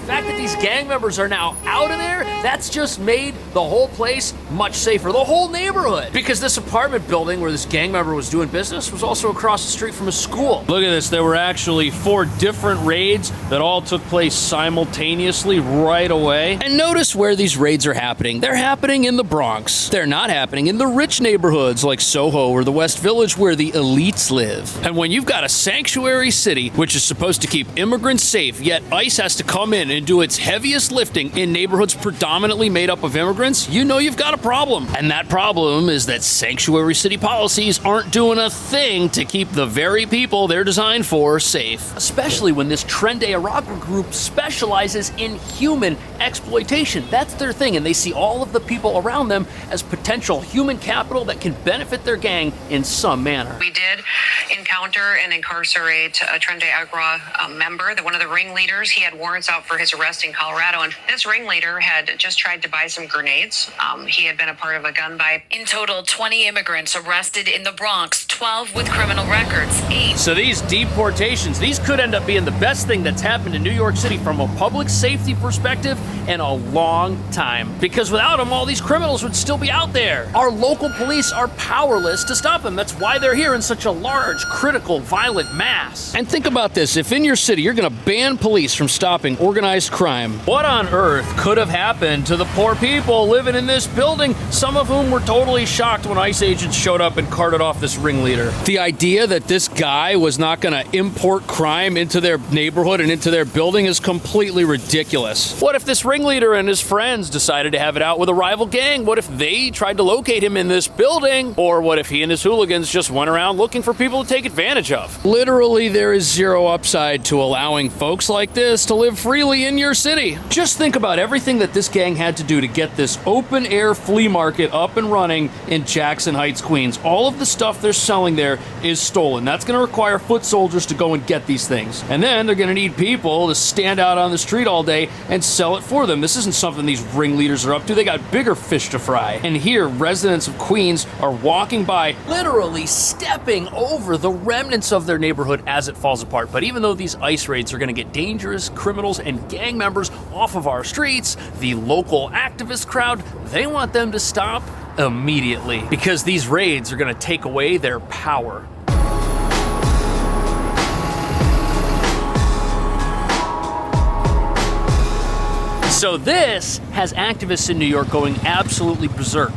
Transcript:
fact that these gang members are now out of there, that's just made the whole place much safer, the whole neighborhood. Because this apartment building where this gang member was doing business was also across the street from a school. Look at this, there were actually 4 different raids that all took place simultaneously right away. And notice where these raids are happening. They're happening in the Bronx. They're not happening in the rich neighborhoods like Soho or the West Village where the elites live. And when you've got a sanctuary city, which is supposed to keep immigrants safe, yet ICE has to come in and do its heaviest lifting in neighborhoods predominantly made up of immigrants, you know you've got a problem. And that problem is that sanctuary city policies aren't doing a thing to keep the very people they're designed for safe. Especially when this Trende Aragua group specializes in human exploitation. That's their thing, and they see all of the people around them as potential human capital that can benefit their gang in some manner. We did encounter and incarcerate a Trende Aragua member, one of the ringleaders. He had warrants out for his arrest in Colorado, and this ringleader had just tried to buy some grenades. He had been a part of a gun buy. In total, 20 immigrants arrested in the Bronx, 12 with criminal records, 8. So these deportations, these could end up being the best thing that's happened in New York City from a public safety perspective in a long time. Because without them, all these criminals would still be out there. Our local police are powerless to stop them. That's why they're here in such a large, critical, violent mass. And think about this, if in your city you're gonna ban police from stopping organized crime, what on earth could have happened to the poor people living in this building, some of whom were totally shocked when ICE agents showed up and carted off this ringleader? The idea that this guy was not gonna import crime into their neighborhood and into their building is completely ridiculous. What if this ringleader and his friends decided to have it out with a rival gang? What if they tried to locate him in this building? Or what if he and his hooligans just went around looking for people to take advantage of? Literally, there is zero upside to allowing folks like this to live freely in your city. Just think about everything that this gang had to do to get this open-air flea market up and running in Jackson Heights, Queens. All of the stuff they're selling there is stolen. That's going to require foot soldiers to go and get these things. And then they're going to need people to stand out on the street all day and sell it for them. This isn't something these ringleaders are up to. They got bigger fish to fry. And here, residents of Queens are walking by, literally stepping over the remnants of their neighborhood as it falls apart. But even though these ICE raids are going to get dangerous criminals and gang members off of our streets, the local activist crowd, they want them to stop immediately because these raids are going to take away their power. So this has activists in New York going absolutely berserk.